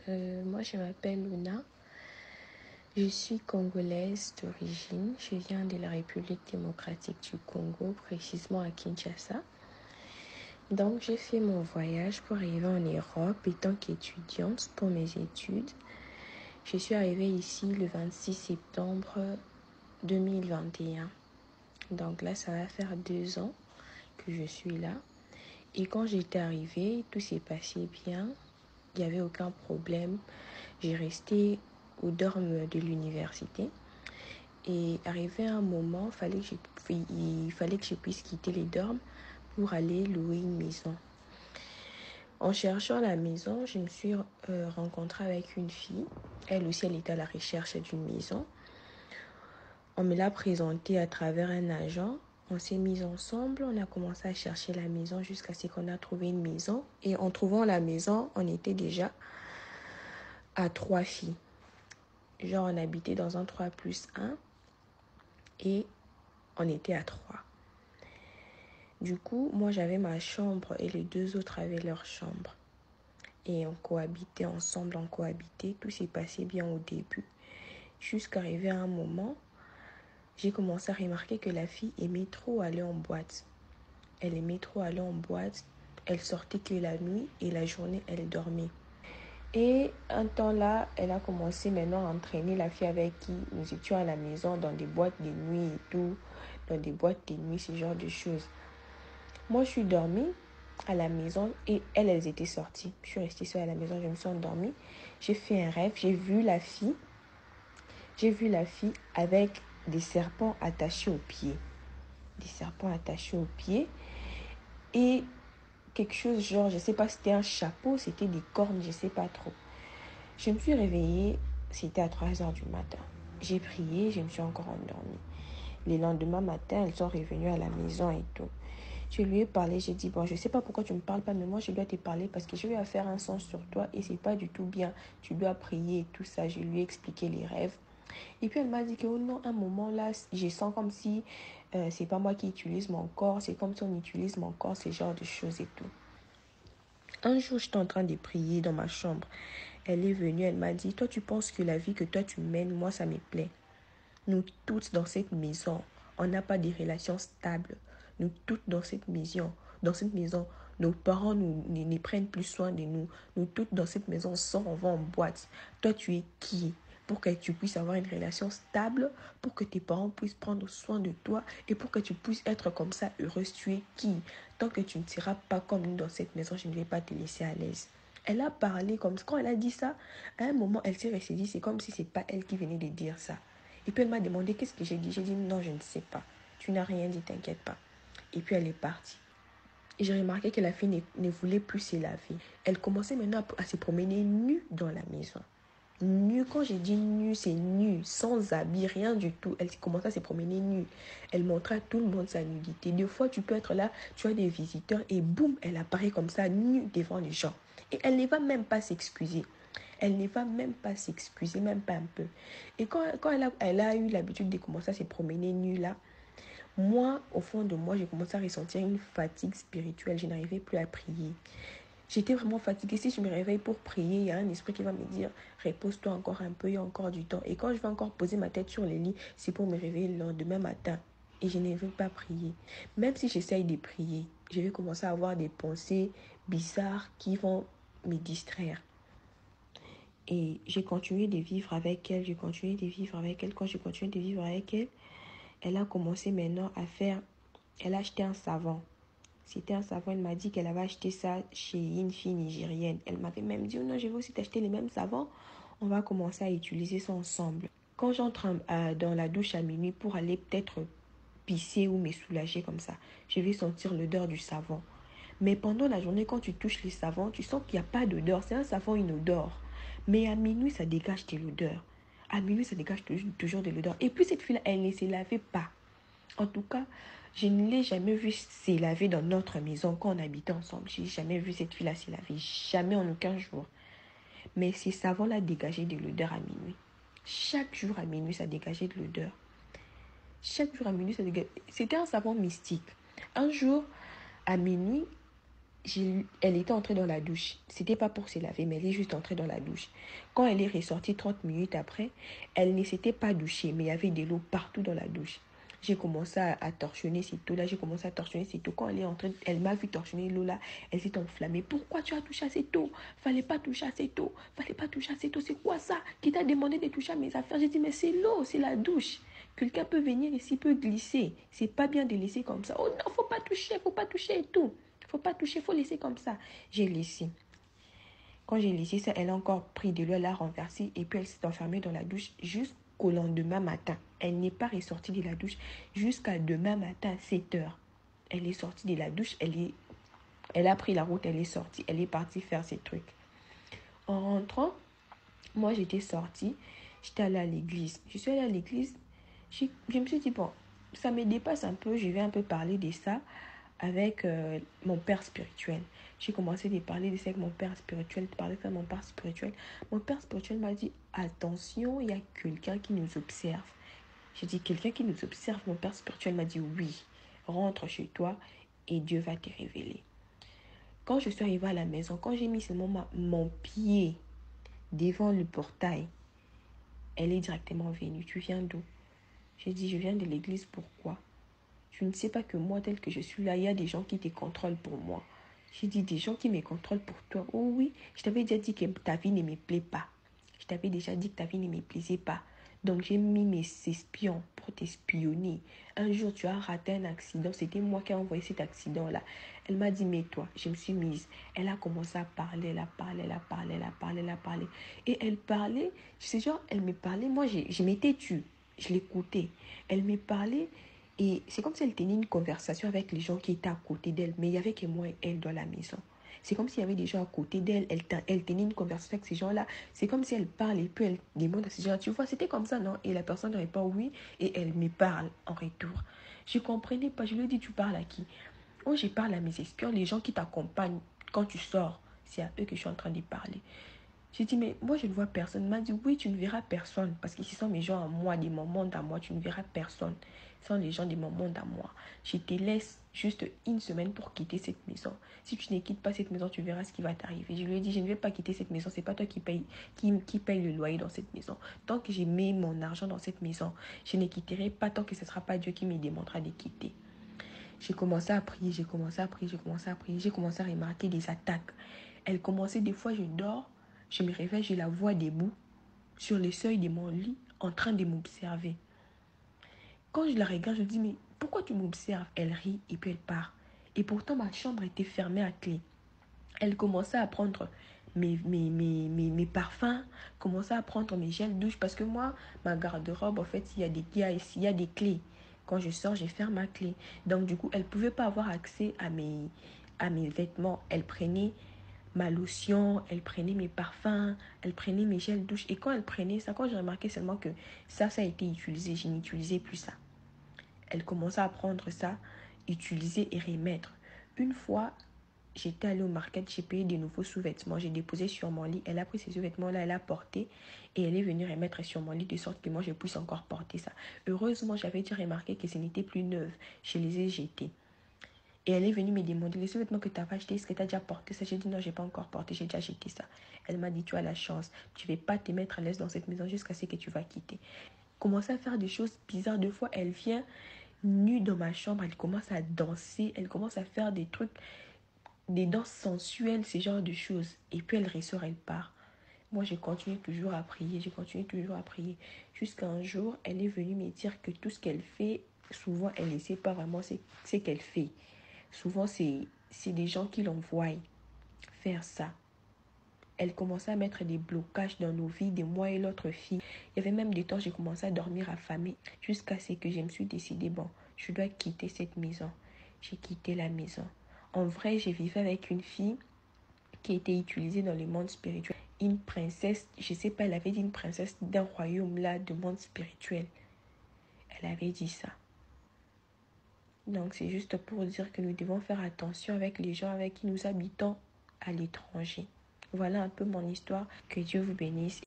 Moi je m'appelle Luna. Je suis congolaise d'origine. Je viens de la République démocratique du Congo, précisément à Kinshasa. Donc j'ai fait mon voyage pour arriver en Europe étant qu'étudiante pour mes études. Je suis arrivée ici le 26 septembre 2021. Donc là, ça va faire 2 ans que je suis là. Et quand j'étais arrivée, tout s'est passé bien. Il n'y avait aucun problème. J'ai resté au dorme de l'université. Et arrivé à un moment, il fallait que je puisse quitter les dormes pour aller louer une maison. En cherchant la maison, je me suis rencontrée avec une fille. Elle aussi, elle était à la recherche d'une maison. On me l'a présentée à travers un agent. On s'est mis ensemble, on a commencé à chercher la maison jusqu'à ce qu'on a trouvé une maison. Et en trouvant la maison, on était déjà à 3 filles. Genre, on habitait dans un 3+1 et on était à 3. Du coup, moi, j'avais ma chambre et les 2 autres avaient leur chambre. Et on cohabitait ensemble, Tout s'est passé bien au début. Jusqu'arrivé à un moment, j'ai commencé à remarquer que la fille aimait trop aller en boîte. Elle aimait trop aller en boîte. Elle sortait que la nuit et la journée, elle dormait. Et un temps là, elle a commencé maintenant à entraîner la fille avec qui nous étions à la maison dans des boîtes de nuit et tout. Dans des boîtes de nuit, ce genre de choses. Moi, je suis dormie à la maison et elles étaient sorties. Je suis restée seule à la maison, je me suis endormie. J'ai fait un rêve, j'ai vu la fille avec des serpents attachés aux pieds. Des serpents attachés aux pieds. Et quelque chose genre, je sais pas, c'était un chapeau, c'était des cornes, je sais pas trop. Je me suis réveillée, c'était à 3h du matin. J'ai prié, je me suis encore endormie. Le lendemain matin, elles sont revenues à la maison et tout. Je lui ai parlé, j'ai dit, bon, je sais pas pourquoi tu me parles pas, mais moi je dois te parler parce que je vais faire un sens sur toi et c'est pas du tout bien. Tu dois prier et tout ça. Je lui ai expliqué les rêves. Et puis elle m'a dit que oh non, un moment là, je sens comme si c'est pas moi qui utilise mon corps, c'est comme si on utilise mon corps, ce genre de choses et tout. Un jour, j'étais en train de prier dans ma chambre. Elle est venue, elle m'a dit, toi tu penses que la vie que toi tu mènes, moi ça me plaît. Nous toutes dans cette maison, on n'a pas de relations stables. Nous toutes dans cette maison, nos parents ne prennent plus soin de nous. Nous toutes dans cette maison, on va en boîte. Toi, tu es qui pour que tu puisses avoir une relation stable, pour que tes parents puissent prendre soin de toi et pour que tu puisses être comme ça heureuse? Tu es qui? Tant que tu ne seras pas comme nous dans cette maison, je ne vais pas te laisser à l'aise. Elle a parlé comme ça. Quand elle a dit ça, à un moment, elle s'est ressaisie. C'est comme si ce n'est pas elle qui venait de dire ça. Et puis elle m'a demandé qu'est-ce que j'ai dit. J'ai dit non, je ne sais pas. Tu n'as rien dit, t'inquiète pas. Et puis elle est partie. Et j'ai remarqué que la fille ne voulait plus se laver. Elle commençait maintenant à se promener nue dans la maison. Nue, quand j'ai dit nue, c'est nue, sans habit, rien du tout. Elle commençait à se promener nue. Elle montrait à tout le monde sa nudité. Des fois, tu peux être là, tu as des visiteurs et boum, elle apparaît comme ça, nue devant les gens. Et elle ne va même pas s'excuser. Elle ne va même pas s'excuser, même pas un peu. Et quand elle a eu l'habitude de commencer à se promener nue là, moi, au fond de moi, j'ai commencé à ressentir une fatigue spirituelle. Je n'arrivais plus à prier. J'étais vraiment fatiguée. Si je me réveille pour prier, il y a un esprit qui va me dire repose-toi encore un peu, il y a encore du temps. Et quand je vais encore poser ma tête sur le lit, c'est pour me réveiller le lendemain matin. Et je ne veux pas prier. Même si j'essaye de prier, je vais commencer à avoir des pensées bizarres qui vont me distraire. Et j'ai continué de vivre avec elle. Quand j'ai continué de vivre avec elle, elle a commencé maintenant à faire... Elle a acheté un savon. C'était un savon, elle m'a dit qu'elle avait acheté ça chez une fille nigérienne. Elle m'avait même dit, oh non, je vais aussi t'acheter les mêmes savons. On va commencer à utiliser ça ensemble. Quand j'entre dans la douche à minuit pour aller peut-être pisser ou me soulager comme ça, je vais sentir l'odeur du savon. Mais pendant la journée, quand tu touches les savons, tu sens qu'il n'y a pas d'odeur. C'est un savon inodore. Mais à minuit, ça dégage de l'odeur. À minuit, ça dégage toujours de l'odeur. Et puis cette fille-là, elle ne se lavait pas. En tout cas, je ne l'ai jamais vue se laver dans notre maison quand on habitait ensemble. Je n'ai jamais vu cette fille-là se laver. Jamais en aucun jour. Mais ces savons-là dégageaient de l'odeur à minuit. Chaque jour à minuit, ça dégageait de l'odeur. Chaque jour à minuit, ça dégageait. C'était un savon mystique. Un jour, à minuit, Elle était entrée dans la douche. C'était pas pour se laver, mais elle est juste entrée dans la douche. Quand elle est ressortie 30 minutes après, elle ne s'était pas douchée, mais il y avait de l'eau partout dans la douche. J'ai commencé à torchonner cette eau-là, j'ai commencé à torchonner cette eau. Quand elle est entrée, elle m'a vu torchonner l'eau-là, elle s'est enflammée. Pourquoi tu as touché à cette eau? Fallait pas toucher à cette eau. Fallait pas toucher à cette eau. C'est quoi ça? Qui t'a demandé de toucher à mes affaires? J'ai dit, mais c'est l'eau, c'est la douche. Quelqu'un peut venir ici, peut glisser. C'est pas bien de laisser comme ça. Oh non, faut pas toucher et tout. Faut pas toucher, faut laisser comme ça. J'ai laissé. Quand j'ai laissé ça, elle a encore pris de l'eau, elle a renversé et puis elle s'est enfermée dans la douche jusqu'au lendemain matin. Elle n'est pas ressortie de la douche jusqu'à demain matin, 7 heures. Elle est sortie de la douche, elle a pris la route, elle est sortie, elle est partie faire ses trucs. En rentrant, moi j'étais sortie, j'étais allée à l'église. Je suis allée à l'église, je me suis dit, bon, ça me dépasse un peu, je vais un peu parler de ça avec mon père spirituel. J'ai commencé à parler de ça avec mon père spirituel, de parler avec mon père spirituel. Mon père spirituel m'a dit, attention, il y a quelqu'un qui nous observe. J'ai dit, quelqu'un qui nous observe. Mon père spirituel m'a dit, oui, rentre chez toi et Dieu va te révéler. Quand je suis arrivée à la maison, quand j'ai mis seulement mon pied devant le portail, elle est directement venue. Tu viens d'où? J'ai dit, je viens de l'église. Pourquoi? Tu ne sais pas que moi, tel que je suis là, il y a des gens qui te contrôlent pour moi. J'ai dit, des gens qui me contrôlent pour toi. Oh oui, je t'avais déjà dit que ta vie ne me plaît pas. Je t'avais déjà dit que ta vie ne me plaisait pas. Donc j'ai mis mes espions pour t'espionner. Un jour, tu as raté un accident. C'était moi qui ai envoyé cet accident-là. Elle m'a dit, mais toi, je me suis mise. Elle a commencé à parler, elle a parlé, elle a parlé, elle a parlé, elle a parlé. Et elle parlait, c'est genre, elle me parlait. Moi, je m'étais tue. Je l'écoutais. Elle me parlait. Et c'est comme si elle tenait une conversation avec les gens qui étaient à côté d'elle. Mais il n'y avait que moi et elle dans la maison. C'est comme s'il y avait des gens à côté d'elle. Elle tenait une conversation avec ces gens-là. C'est comme si elle parle et puis elle demande à ces gens, tu vois, c'était comme ça, non? Et la personne répond oui et elle me parle en retour. Je ne comprenais pas. Je lui ai dit, tu parles à qui? Oh, je parle à mes espions, les gens qui t'accompagnent quand tu sors. C'est à eux que je suis en train de parler. J'ai dit, mais moi, je ne vois personne. Elle m'a dit, oui, tu ne verras personne. Parce qu'ici sont mes gens à moi, de mon monde à moi. Tu ne verras personne. Ce sont les gens de mon monde à moi. Je te laisse juste une semaine pour quitter cette maison. Si tu ne quittes pas cette maison, tu verras ce qui va t'arriver. Je lui ai dit, je ne vais pas quitter cette maison. C'est pas toi qui paye le loyer dans cette maison. Tant que j'ai mis mon argent dans cette maison, je ne quitterai pas tant que ce ne sera pas Dieu qui me demandera de quitter. J'ai commencé à prier, j'ai commencé à prier, j'ai commencé à prier. J'ai commencé à remarquer des attaques. Elle commençait, des fois, je dors. Je me réveille, je la vois debout, sur le seuil de mon lit, en train de m'observer. Quand je la regarde, je dis, mais pourquoi tu m'observes? Elle rit et puis elle part. Et pourtant, ma chambre était fermée à clé. Elle commençait à prendre mes parfums, commençait à prendre mes gels douche. Parce que moi, ma garde-robe, en fait, il y a des clés. Quand je sors, je ferme ma clé. Donc, du coup, elle ne pouvait pas avoir accès à mes vêtements. Elle prenait ma lotion, elle prenait mes parfums, elle prenait mes gels douche. Et quand elle prenait ça, quand j'ai remarqué seulement que ça a été utilisé, je n'utilisais plus ça. Elle commençait à prendre ça, utiliser et remettre. Une fois, j'étais allée au market, j'ai payé des nouveaux sous-vêtements, j'ai déposé sur mon lit. Elle a pris ces sous-vêtements-là, elle a porté et elle est venue remettre sur mon lit de sorte que moi je puisse encore porter ça. Heureusement, j'avais déjà remarqué que ce n'était plus neuf. Je les ai jetés. Et elle est venue me demander, les sous-vêtements que tu as achetés, est-ce que tu as déjà porté ça? J'ai dit non, je n'ai pas encore porté, j'ai déjà jeté ça. Elle m'a dit, tu as la chance, tu ne vas pas te mettre à l'aise dans cette maison jusqu'à ce que tu vas quitter. Commencer à faire des choses bizarres. Deux fois, elle vient nue dans ma chambre, elle commence à danser, elle commence à faire des trucs, des danses sensuelles, ce genre de choses. Et puis elle ressort, elle part. Moi, je continue toujours à prier, je continue toujours à prier. Jusqu'à un jour, elle est venue me dire que tout ce qu'elle fait, souvent, elle ne sait pas vraiment ce qu'elle fait. Souvent, c'est des gens qui l'envoient faire ça. Elle commençait à mettre des blocages dans nos vies, de moi et l'autre fille. Il y avait même des temps, j'ai commencé à dormir affamée jusqu'à ce que je me suis décidée, bon, je dois quitter cette maison. J'ai quitté la maison. En vrai, je vivais avec une fille qui était utilisée dans le monde spirituel. Une princesse, je ne sais pas, elle avait dit une princesse d'un royaume là, de monde spirituel. Elle avait dit ça. Donc c'est juste pour dire que nous devons faire attention avec les gens avec qui nous habitons à l'étranger. Voilà un peu mon histoire. Que Dieu vous bénisse.